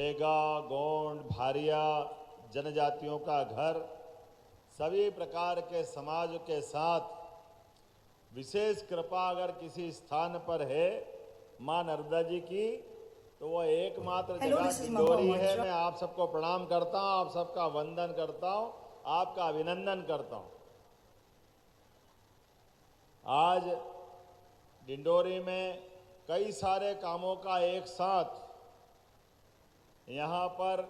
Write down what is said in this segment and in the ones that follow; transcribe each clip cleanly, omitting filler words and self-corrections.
रेगा, गोंड, भारिया जनजातियों का घर, सभी प्रकार के समाज के साथ विशेष कृपा अगर किसी स्थान पर है मां नर्मदा जी की, तो वो एकमात्र जगह डिंडोरी है। मैं आप सबको प्रणाम करता हूं, आप सबका वंदन करता हूं, आपका अभिनंदन करता हूं। आज डिंडोरी में कई सारे कामों का एक साथ यहाँ पर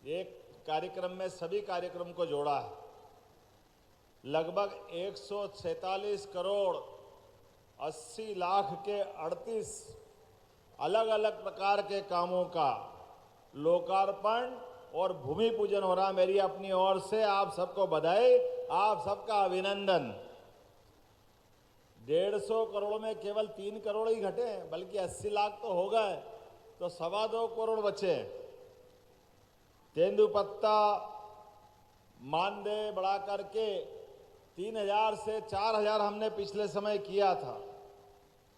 एक कार्यक्रम में सभी कार्यक्रम को जोड़ा है। लगभग 147 करोड़ 80 लाख के 38 अलग अलग प्रकार के कामों का लोकार्पण और भूमि पूजन हो रहा। मेरी अपनी ओर से आप सबको बधाई, आप सबका अभिनंदन। 150 करोड़ में केवल 3 करोड़ ही घटे हैं, बल्कि 80 लाख तो हो गए, तो 2.25 करोड़ बचे। तेंदुपत्ता मानदेय बढ़ा करके 3000 से 4000 हमने पिछले समय किया था,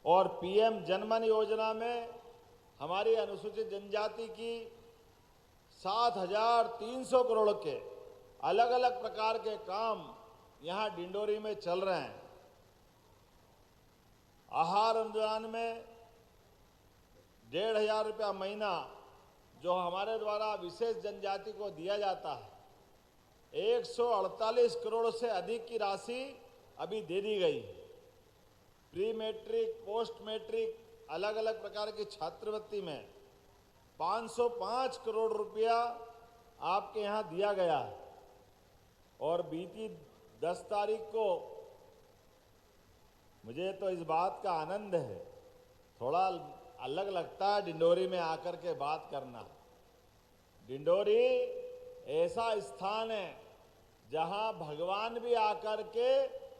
और पीएम जनमन योजना में हमारी अनुसूचित जनजाति की 7300 करोड़ के अलग अलग प्रकार के काम यहाँ डिंडोरी में चल रहे हैं। आहार अनुदान में 1500 रुपया महीना जो हमारे द्वारा विशेष जनजाति को दिया जाता है, 148 करोड़ से अधिक की राशि अभी दे दी गई। प्री मैट्रिक, पोस्ट मैट्रिक अलग अलग प्रकार की छात्रवृत्ति में 505 करोड़ रुपया आपके यहाँ दिया गया है। और बीती 10 तारीख को मुझे तो इस बात का आनंद है, थोड़ा अलग लगता है डिंडोरी में आकर के बात करना। डिंडोरी ऐसा स्थान है जहां भगवान भी आकर के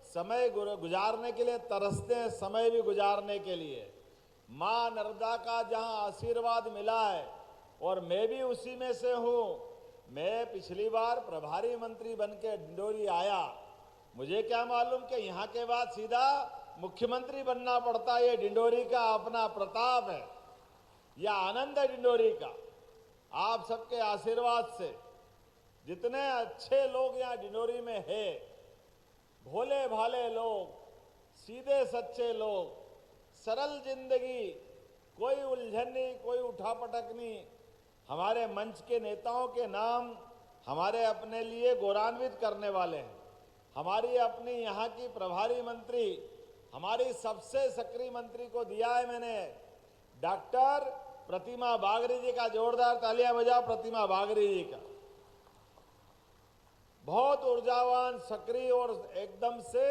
समय गुजारने के लिए तरसते हैं, समय भी गुजारने के लिए। मां नर्मदा का जहां आशीर्वाद मिला है, और मैं भी उसी में से हूं। मैं पिछली बार प्रभारी मंत्री बनके डिंडोरी आया, मुझे क्या मालूम कि यहाँ के बाद सीधा मुख्यमंत्री बनना पड़ता है। ये डिंडोरी का अपना प्रताप है, यह आनंद है डिंडोरी का। आप सबके आशीर्वाद से जितने अच्छे लोग यहाँ डिंडोरी में हैं, भोले भाले लोग, सीधे सच्चे लोग, सरल जिंदगी, कोई उलझन नहीं, कोई उठापटक नहीं। हमारे मंच के नेताओं के नाम हमारे अपने लिए गौरवान्वित करने वाले हैं। हमारी अपनी यहाँ की प्रभारी मंत्री, हमारी सबसे सक्रिय मंत्री को दिया है मैंने, डॉक्टर प्रतिमा बागरी जी का। जोरदार तालियां बजाओ प्रतिमा बागरी जी का। बहुत ऊर्जावान, सक्रिय और एकदम से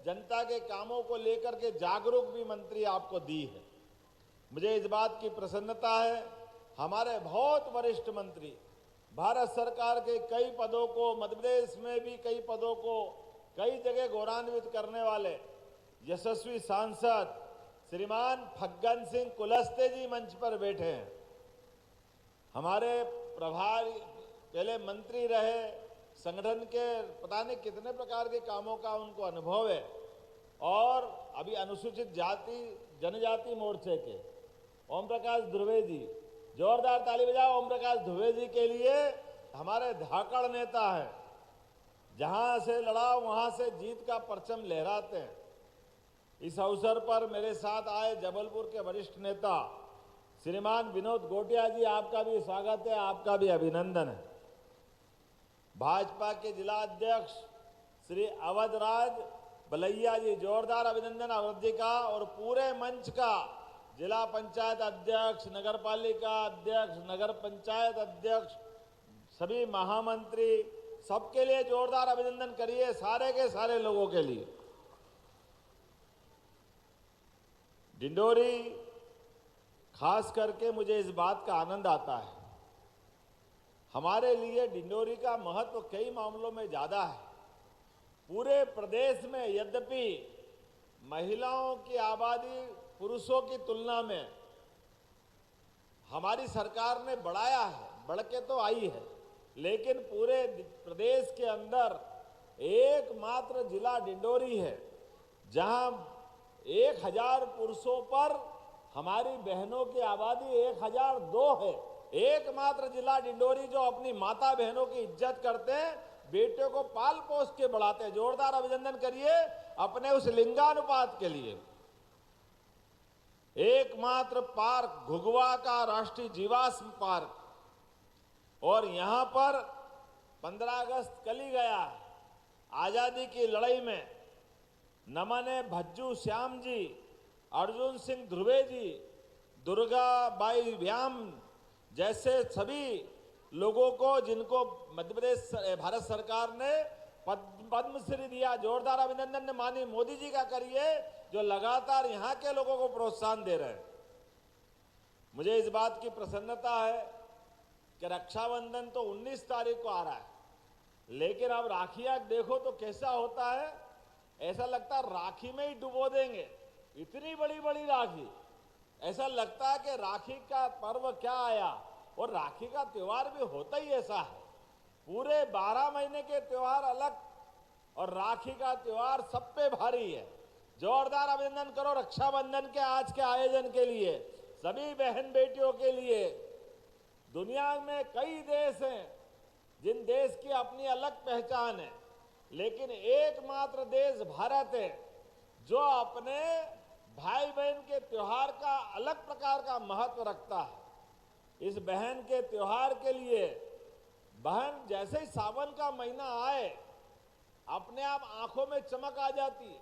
जनता के कामों को लेकर के जागरूक भी मंत्री आपको दी है। मुझे इस बात की प्रसन्नता है, हमारे बहुत वरिष्ठ मंत्री, भारत सरकार के कई पदों को, मध्य प्रदेश में भी कई पदों को कई जगह गौरवान्वित करने वाले यशस्वी सांसद श्रीमान फग्गन सिंह कुलस्ते जी मंच पर बैठे हैं। हमारे प्रभारी, पहले मंत्री रहे, संगठन के पता नहीं कितने प्रकार के कामों का उनको अनुभव है, और अभी अनुसूचित जाति जनजाति मोर्चे के ओम प्रकाश ध्रुवे जी, जोरदार ताली बजाओ ओम प्रकाश ध्रुवे जी के लिए। हमारे धाकड़ नेता है, जहां से लड़ा वहां से जीत का परचम लहराते हैं। इस अवसर पर मेरे साथ आए जबलपुर के वरिष्ठ नेता श्रीमान विनोद गोटिया जी, आपका भी स्वागत है, आपका भी अभिनंदन है। भाजपा के जिला अध्यक्ष श्री अवध राज बलैया जी, जोरदार अभिनंदन अवध जी का। और पूरे मंच का जिला पंचायत अध्यक्ष, नगर पालिका अध्यक्ष, नगर पंचायत अध्यक्ष, सभी महामंत्री, सबके लिए जोरदार अभिनंदन करिए, सारे के सारे लोगों के लिए। डिंडोरी, खास करके मुझे इस बात का आनंद आता है, हमारे लिए डिंडोरी का महत्व कई मामलों में ज्यादा है। पूरे प्रदेश में यद्यपि महिलाओं की आबादी पुरुषों की तुलना में हमारी सरकार ने बढ़ाया है, बढ़ के तो आई है, लेकिन पूरे प्रदेश के अंदर एकमात्र जिला डिंडोरी है जहां 1000 पुरुषों पर हमारी बहनों की आबादी 1002 है। एकमात्र जिला डिंडोरी जो अपनी माता बहनों की इज्जत करते हैं, बेटियों को पाल पोस के बढ़ाते हैं। जोरदार अभिनंदन करिए अपने उस लिंगानुपात के लिए। एकमात्र पार्क घुघुआ का राष्ट्रीय जीवाश्म पार्क, और यहां पर 15 अगस्त कल ही गया, आजादी की लड़ाई में नमने भज्जू श्याम जी, अर्जुन सिंह ध्रुवे जी, दुर्गा बाई व्याम जैसे सभी लोगों को, जिनको मध्य प्रदेश भारत सरकार ने पद्मश्री दिया। जोरदार अभिनंदन माननीय मोदी जी का करिए, जो लगातार यहां के लोगों को प्रोत्साहन दे रहे हैं। मुझे इस बात की प्रसन्नता है कि रक्षाबंधन तो 19 तारीख को आ रहा है, लेकिन अब राखियां देखो तो कैसा होता है, ऐसा लगता है राखी में ही डुबो देंगे। इतनी बड़ी बड़ी राखी, ऐसा लगता है कि राखी का पर्व क्या आया। और राखी का त्योहार भी होता ही ऐसा है, पूरे 12 महीने के त्योहार अलग और राखी का त्योहार सब पे भारी है। जोरदार अभिनंदन करो रक्षाबंधन के आज के आयोजन के लिए, सभी बहन बेटियों के लिए। दुनिया में कई देश हैं जिन देश की अपनी अलग पहचान है, लेकिन एकमात्र देश भारत है जो अपने भाई बहन के त्योहार का अलग प्रकार का महत्व रखता है। इस बहन के त्योहार के लिए बहन जैसे ही सावन का महीना आए, अपने आप आंखों में चमक आ जाती है,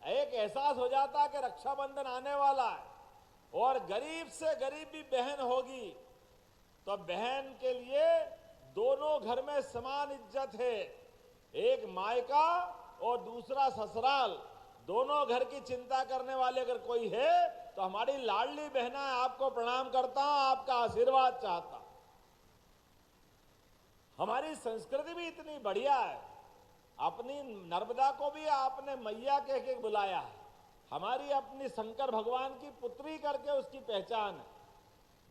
एक एहसास हो जाता है कि रक्षाबंधन आने वाला है और गरीब से गरीब भी बहन होगी। तो बहन के लिए दोनों घर में समान इज्जत है, एक मायका और दूसरा ससुराल। दोनों घर की चिंता करने वाले अगर कोई है तो हमारी लाडली बहना है, आपको प्रणाम करता हूं, आपका आशीर्वाद चाहता। हमारी संस्कृति भी इतनी बढ़िया है, अपनी नर्मदा को भी आपने मैया कह के बुलाया है, हमारी अपनी शंकर भगवान की पुत्री करके उसकी पहचान है।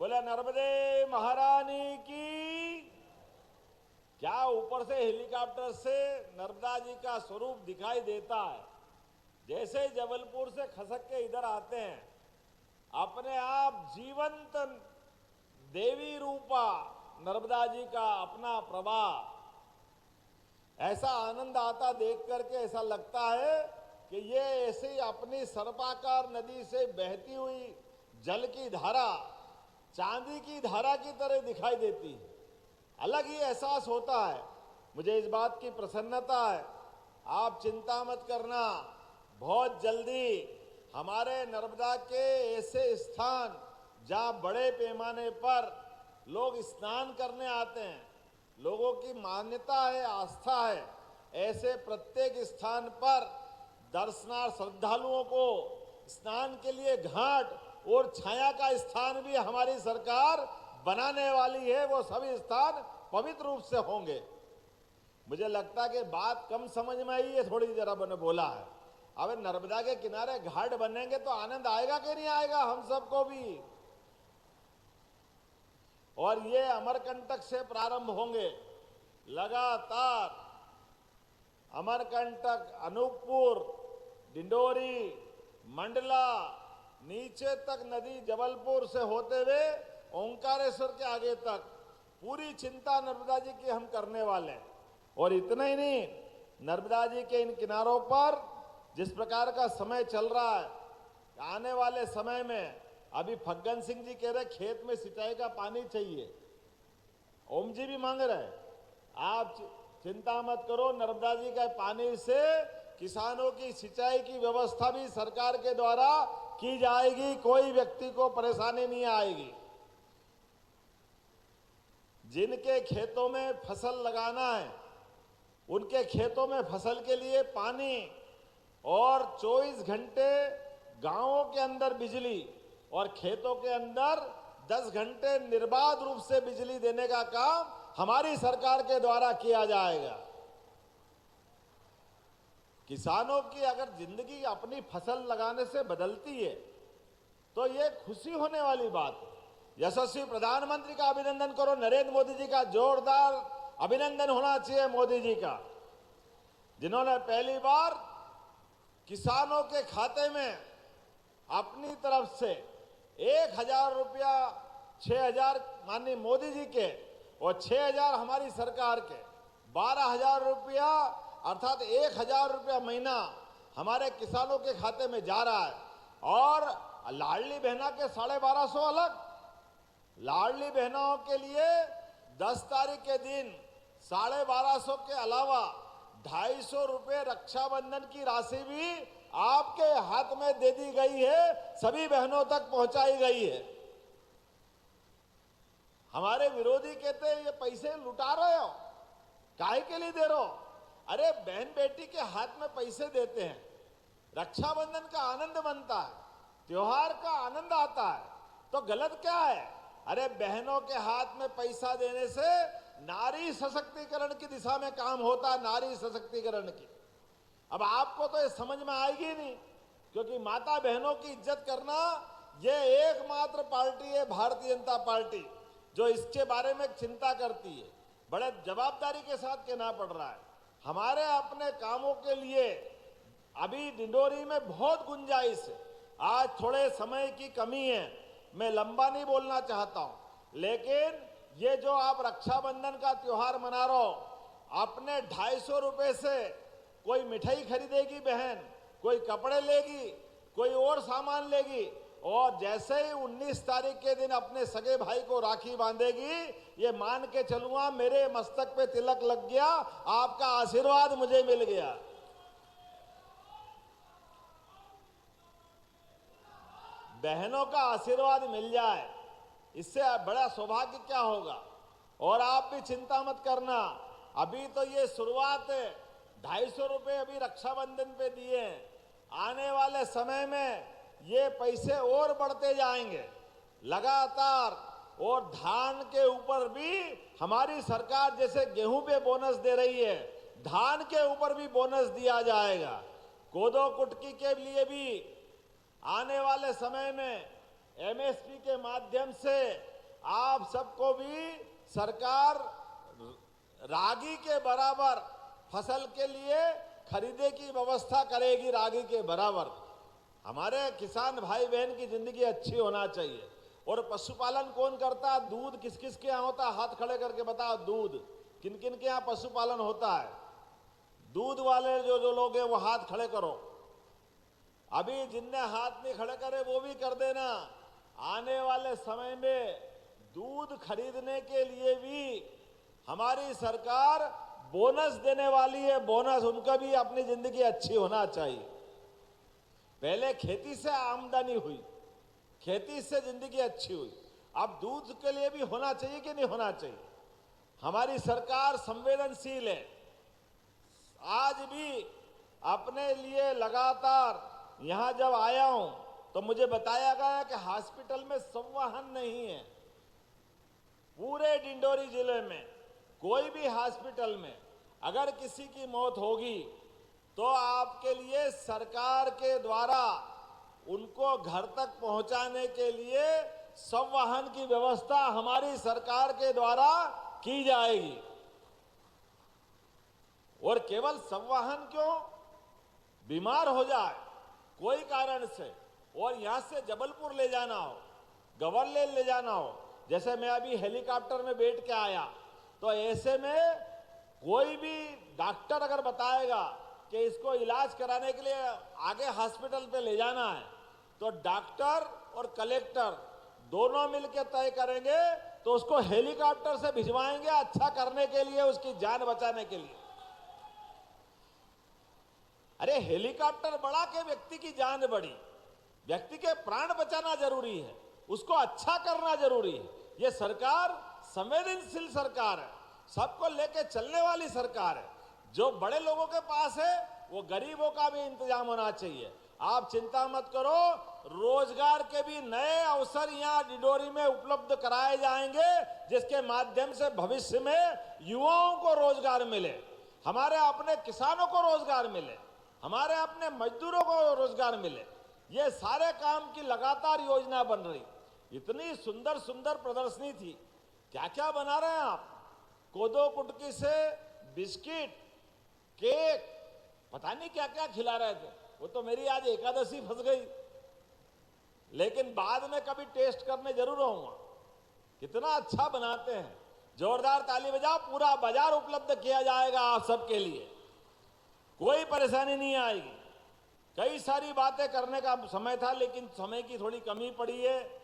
बोले नर्मदे महारानी की। क्या ऊपर से हेलीकॉप्टर से नर्मदा जी का स्वरूप दिखाई देता है। जैसे ही जबलपुर से खसक के इधर आते हैं, अपने आप जीवंत देवी रूपा नर्मदा जी का अपना प्रवाह, ऐसा आनंद आता देख करके। ऐसा लगता है कि ये ऐसे ही अपनी सर्पाकार नदी से बहती हुई जल की धारा चांदी की धारा की तरह दिखाई देती है, अलग ही एहसास होता है। मुझे इस बात की प्रसन्नता है, आप चिंता मत करना, बहुत जल्दी हमारे नर्मदा के ऐसे स्थान जहां बड़े पैमाने पर लोग स्नान करने आते हैं, लोगों की मान्यता है, आस्था है, ऐसे प्रत्येक स्थान पर दर्शनार्थ श्रद्धालुओं को स्नान के लिए घाट और छाया का स्थान भी हमारी सरकार बनाने वाली है। वो सभी स्थान पवित्र रूप से होंगे। मुझे लगता है कि बात कम समझ में आई है, थोड़ी जरा मैंने बोला है। अब नर्मदा के किनारे घाट बनेंगे तो आनंद आएगा कि नहीं आएगा हम सबको भी। और ये अमरकंटक से प्रारंभ होंगे, लगातार अमरकंटक, अनूपपुर, डिंडोरी, मंडला, नीचे तक नदी जबलपुर से होते हुए ओंकारेश्वर के आगे तक पूरी चिंता नर्मदा जी की हम करने वाले हैं। और इतना ही नहीं, नर्मदा जी के इन किनारों पर जिस प्रकार का समय चल रहा है, आने वाले समय में अभी फग्गन सिंह जी कह रहे खेत में सिंचाई का पानी चाहिए, ओम जी भी मांग रहे हैं। आप चिंता मत करो, नर्मदा जी के पानी से किसानों की सिंचाई की व्यवस्था भी सरकार के द्वारा की जाएगी, कोई व्यक्ति को परेशानी नहीं आएगी। जिनके खेतों में फसल लगाना है, उनके खेतों में फसल के लिए पानी और 24 घंटे गांवों के अंदर बिजली और खेतों के अंदर 10 घंटे निर्बाध रूप से बिजली देने का काम हमारी सरकार के द्वारा किया जाएगा। किसानों की अगर जिंदगी अपनी फसल लगाने से बदलती है तो ये खुशी होने वाली बात है। यशस्वी प्रधानमंत्री का अभिनंदन करो, नरेंद्र मोदी जी का जोरदार अभिनंदन होना चाहिए मोदी जी का, जिन्होंने पहली बार किसानों के खाते में अपनी तरफ से 1000 रुपया 6,000 माननीय मोदी जी के और 6,000 हमारी सरकार के, 12,000 रुपया अर्थात 1,000 रुपया महीना हमारे किसानों के खाते में जा रहा है। और लाडली बहना के 1250 अलग, लाडली बहनों के लिए 10 तारीख के दिन 1250 के अलावा 250 रुपये रक्षाबंधन की राशि भी आपके हाथ में दे दी गई है, सभी बहनों तक पहुंचाई गई है। हमारे विरोधी कहते हैं ये पैसे लुटा रहे हो, काहे के लिए दे रहे हो? अरे बहन बेटी के हाथ में पैसे देते हैं, रक्षाबंधन का आनंद बनता है, त्योहार का आनंद आता है, तो गलत क्या है? अरे बहनों के हाथ में पैसा देने से नारी सशक्तिकरण की दिशा में काम होता है, नारी सशक्तिकरण की। अब आपको तो ये समझ में आएगी नहीं, क्योंकि माता बहनों की इज्जत करना ये एकमात्र पार्टी है भारतीय जनता पार्टी जो इसके बारे में चिंता करती है। बड़े जवाबदारी के साथ कहना पड़ रहा है। हमारे अपने कामों के लिए अभी डिंडोरी में बहुत गुंजाइश है। आज थोड़े समय की कमी है, मैं लंबा नहीं बोलना चाहता हूं, लेकिन ये जो आप रक्षाबंधन का त्योहार मना रहे हो, अपने 250 रुपए से कोई मिठाई खरीदेगी बहन, कोई कपड़े लेगी, कोई और सामान लेगी, और जैसे ही 19 तारीख के दिन अपने सगे भाई को राखी बांधेगी, ये मान के चलूंगा मेरे मस्तक पे तिलक लग गया, आपका आशीर्वाद मुझे मिल गया। बहनों का आशीर्वाद मिल जाए, इससे बड़ा सौभाग्य क्या होगा। और आप भी चिंता मत करना, अभी तो ये शुरुआत है। 250 रुपये अभी रक्षाबंधन पे दिए हैं, आने वाले समय में ये पैसे और बढ़ते जाएंगे लगातार। और धान के ऊपर भी हमारी सरकार जैसे गेहूं पे बोनस दे रही है, धान के ऊपर भी बोनस दिया जाएगा। कोदो कुटकी के लिए भी आने वाले समय में एमएसपी के माध्यम से आप सबको भी सरकार रागी के बराबर फसल के लिए खरीदे की व्यवस्था करेगी, रागी के बराबर। हमारे किसान भाई बहन की जिंदगी अच्छी होना चाहिए। और पशुपालन कौन करता है? दूध किस किस के यहाँ होता है? हाथ खड़े करके बताओ, दूध किन किन के यहाँ पशुपालन होता है? दूध वाले जो जो लोग हैं वो हाथ खड़े करो। अभी जिनने हाथ नहीं खड़े करे वो भी कर देना। आने वाले समय में दूध खरीदने के लिए भी हमारी सरकार बोनस देने वाली है। बोनस उनका भी अपनी जिंदगी अच्छी होना चाहिए। पहले खेती से आमदनी हुई, खेती से जिंदगी अच्छी हुई, अब दूध के लिए भी होना चाहिए कि नहीं होना चाहिए? हमारी सरकार संवेदनशील है। आज भी अपने लिए लगातार यहां जब आया हूं तो मुझे बताया गया कि हॉस्पिटल में संवहन नहीं है। पूरे डिंडोरी जिले में कोई भी हॉस्पिटल में अगर किसी की मौत होगी तो आपके लिए सरकार के द्वारा उनको घर तक पहुंचाने के लिए संवहन की व्यवस्था हमारी सरकार के द्वारा की जाएगी। और केवल संवहन क्यों, बीमार हो जाए कोई कारण से और यहां से जबलपुर ले जाना हो, गवर्नर ले जाना हो, जैसे मैं अभी हेलीकॉप्टर में बैठ के आया, तो ऐसे में कोई भी डॉक्टर अगर बताएगा कि इसको इलाज कराने के लिए आगे हॉस्पिटल पे ले जाना है, तो डॉक्टर और कलेक्टर दोनों मिलकर तय करेंगे, तो उसको हेलीकॉप्टर से भिजवाएंगे अच्छा करने के लिए, उसकी जान बचाने के लिए। अरे हेलीकॉप्टर बढ़ा के व्यक्ति की जान बढ़ी, व्यक्ति के प्राण बचाना जरूरी है, उसको अच्छा करना जरूरी है। ये सरकार संवेदनशील सरकार है, सबको लेके चलने वाली सरकार है। जो बड़े लोगों के पास है वो गरीबों का भी इंतजाम होना चाहिए। आप चिंता मत करो, रोजगार के भी नए अवसर यहाँ डिंडोरी में उपलब्ध कराए जाएंगे, जिसके माध्यम से भविष्य में युवाओं को रोजगार मिले, हमारे अपने किसानों को रोजगार मिले, हमारे अपने मजदूरों को रोजगार मिले। ये सारे काम की लगातार योजना बन रही। इतनी सुंदर सुंदर प्रदर्शनी थी, क्या क्या बना रहे हैं आप? कोदो कुटकी से बिस्किट, केक, पता नहीं क्या क्या खिला रहे थे। वो तो मेरी आज एकादशी फंस गई, लेकिन बाद में कभी टेस्ट करने जरूर आऊंगा। कितना अच्छा बनाते हैं। जोरदार ताली बजाओ, पूरा बाजार उपलब्ध किया जाएगा आप सबके लिए, कोई परेशानी नहीं आएगी। कई सारी बातें करने का समय था, लेकिन समय की थोड़ी कमी पड़ी है।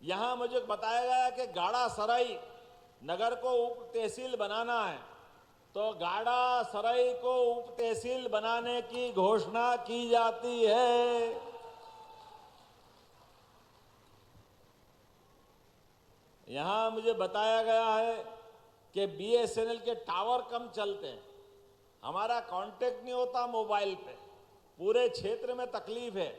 यहां मुझे बताया गया कि गाड़ा सराई नगर को उप तहसील बनाना है, तो गाड़ा सराई को उप तहसील बनाने की घोषणा की जाती है। यहां मुझे बताया गया है कि बीएसएनएल के टावर कम चलते हैं, हमारा कांटेक्ट नहीं होता मोबाइल पे, पूरे क्षेत्र में तकलीफ है,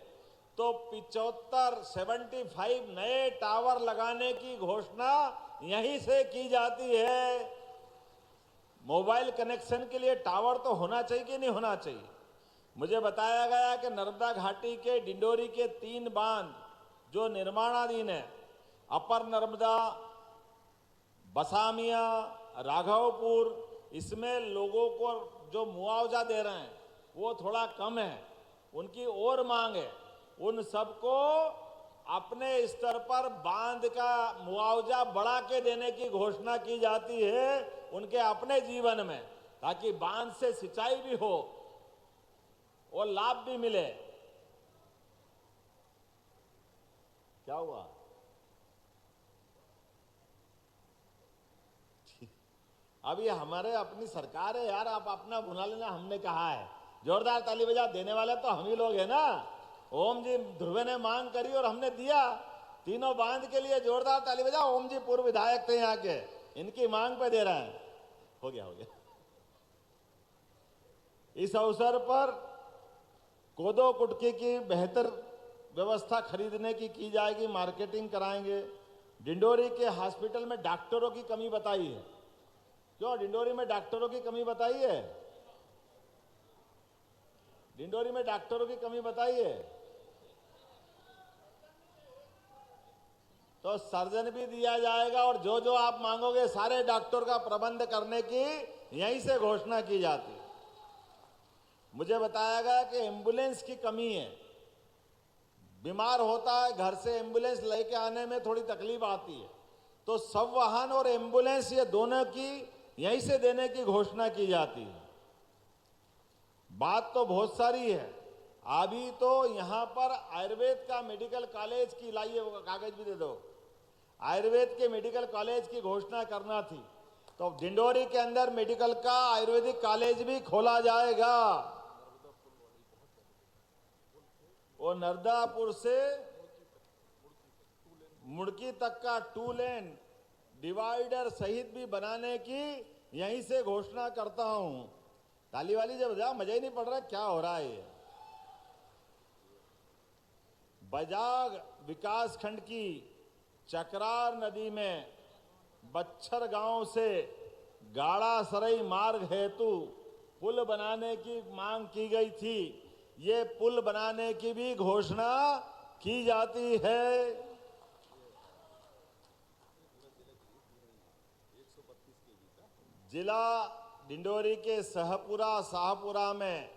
तो 75 नए टावर लगाने की घोषणा यहीं से की जाती है। मोबाइल कनेक्शन के लिए टावर तो होना चाहिए कि नहीं होना चाहिए। मुझे बताया गया कि नर्मदा घाटी के डिंडोरी के 3 बांध जो निर्माणाधीन है, अपर नर्मदा, बसामिया, राघवपुर, इसमें लोगों को जो मुआवजा दे रहे हैं वो थोड़ा कम है, उनकी और मांग है। उन सबको अपने स्तर पर बांध का मुआवजा बढ़ा के देने की घोषणा की जाती है उनके अपने जीवन में, ताकि बांध से सिंचाई भी हो और लाभ भी मिले। क्या हुआ? अब ये हमारे अपनी सरकार है यार, आप अपना बुला लेना, हमने कहा है। जोरदार ताली बजा, देने वाले तो हम ही लोग हैं ना। ओम जी ध्रुवे ने मांग करी और हमने दिया, तीनों बांध के लिए जोरदार ताली बजा। ओम जी पूर्व विधायक थे यहाँ के, इनकी मांग पे दे रहे हैं। हो गया। इस अवसर पर कोदो कुटकी की बेहतर व्यवस्था खरीदने की जाएगी, मार्केटिंग कराएंगे। डिंडोरी के हॉस्पिटल में डॉक्टरों की कमी बताई है। क्यों डिंडोरी में डॉक्टरों की कमी बताई है? डिंडोरी में डॉक्टरों की कमी बताई है तो सर्जन भी दिया जाएगा, और जो जो आप मांगोगे सारे डॉक्टर का प्रबंध करने की यहीं से घोषणा की जाती है। मुझे बताया गया कि एम्बुलेंस की कमी है, बीमार होता है घर से एम्बुलेंस लेके आने में थोड़ी तकलीफ आती है, तो सब वाहन और एम्बुलेंस ये दोनों की यहीं से देने की घोषणा की जाती है। बात तो बहुत सारी है। अभी तो यहां पर आयुर्वेद का मेडिकल कॉलेज की, लाइए वो कागज भी दे दो, आयुर्वेद के मेडिकल कॉलेज की घोषणा करना थी, तो डिंडोरी के अंदर मेडिकल का आयुर्वेदिक कॉलेज भी खोला जाएगा। वो नर्मदापुर से मुड़की तक का 2 लेन डिवाइडर सहित भी बनाने की यहीं से घोषणा करता हूं। ताली वाली जब बजा, मजा ही नहीं पड़ रहा क्या हो रहा है ये। बजाग विकास खंड की चकरार नदी में बच्छर गांव से गाड़ा सराई मार्ग हेतु पुल बनाने की मांग की गई थी, ये पुल बनाने की भी घोषणा की जाती है। जिला डिंडोरी के शाहपुरा में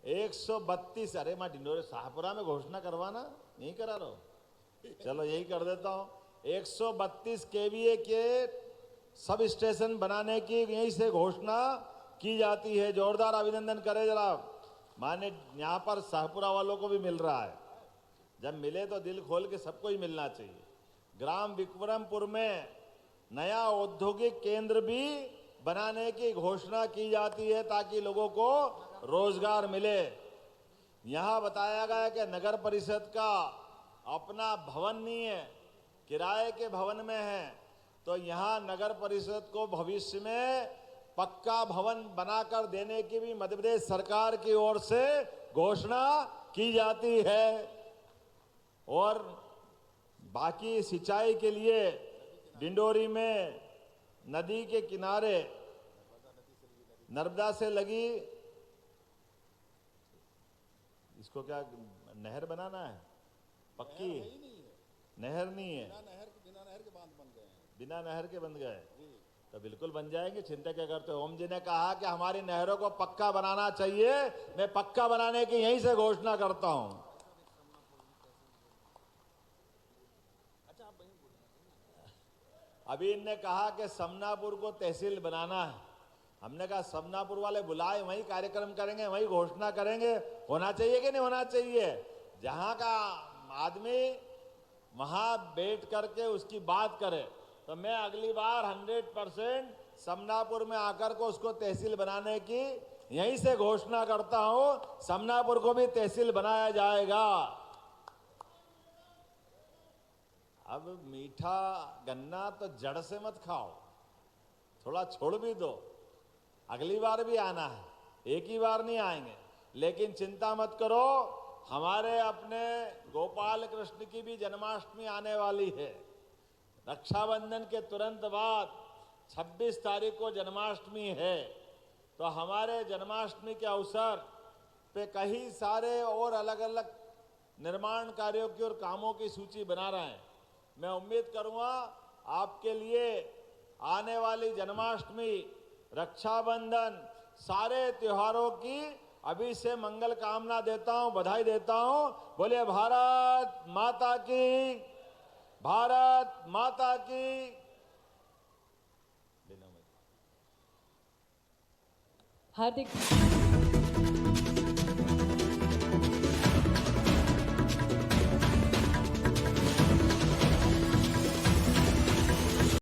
132, अरे मैं डिंडोरी शाहपुरा में घोषणा करवाना नहीं करा रहा हूं, चलो यही कर देता हूं। 132 केवीए के सब स्टेशन बनाने की यहीं से घोषणा की जाती है। जोरदार अभिनंदन करें जरा, माने यहाँ पर शाहपुरा वालों को भी मिल रहा है, जब मिले तो दिल खोल के सबको ही मिलना चाहिए। ग्राम विक्रमपुर में नया औद्योगिक केंद्र भी बनाने की घोषणा की जाती है ताकि लोगों को रोजगार मिले। यहां बताया गया कि नगर परिषद का अपना भवन नहीं है, किराए के भवन में है, तो यहां नगर परिषद को भविष्य में पक्का भवन बनाकर देने की भी मध्य प्रदेश सरकार की ओर से घोषणा की जाती है। और बाकी सिंचाई के लिए डिंडोरी में नदी के किनारे नर्मदा से लगी, इसको क्या नहर बनाना है? पक्की नहर नहीं है, बिना नहर के बांध बन गए हैं, बिना नहर के बन गए तो बिल्कुल बन जाएंगे, चिंता क्या करते हो। ओम जी ने कहा कि हमारी नहरों को पक्का बनाना चाहिए, मैं पक्का बनाने की यहीं से घोषणा करता हूं। अभी इनने कहा कि समनापुर को तहसील बनाना है। हमने कहा समनापुर वाले बुलाए, वहीं कार्यक्रम करेंगे, वहीं घोषणा करेंगे। होना चाहिए कि नहीं होना चाहिए? जहां का आदमी वहां बैठ करके उसकी बात करे। तो मैं अगली बार 100% समनापुर में आकर को उसको तहसील बनाने की यहीं से घोषणा करता हूं। समनापुर को भी तहसील बनाया जाएगा। अब मीठा गन्ना तो जड़ से मत खाओ, थोड़ा छोड़ भी दो। अगली बार भी आना है, एक ही बार नहीं आएंगे। लेकिन चिंता मत करो, हमारे अपने गोपाल कृष्ण की भी जन्माष्टमी आने वाली है। रक्षाबंधन के तुरंत बाद 26 तारीख को जन्माष्टमी है। तो हमारे जन्माष्टमी के अवसर पे कई सारे और अलग अलग निर्माण कार्यों की और कामों की सूची बना रहे हैं। मैं उम्मीद करूंगा आपके लिए आने वाली जन्माष्टमी, रक्षाबंधन, सारे त्योहारों की अभी से मंगल कामना देता हूं, बधाई देता हूं। बोलिए भारत माता की, भारत माता की। हार्दिक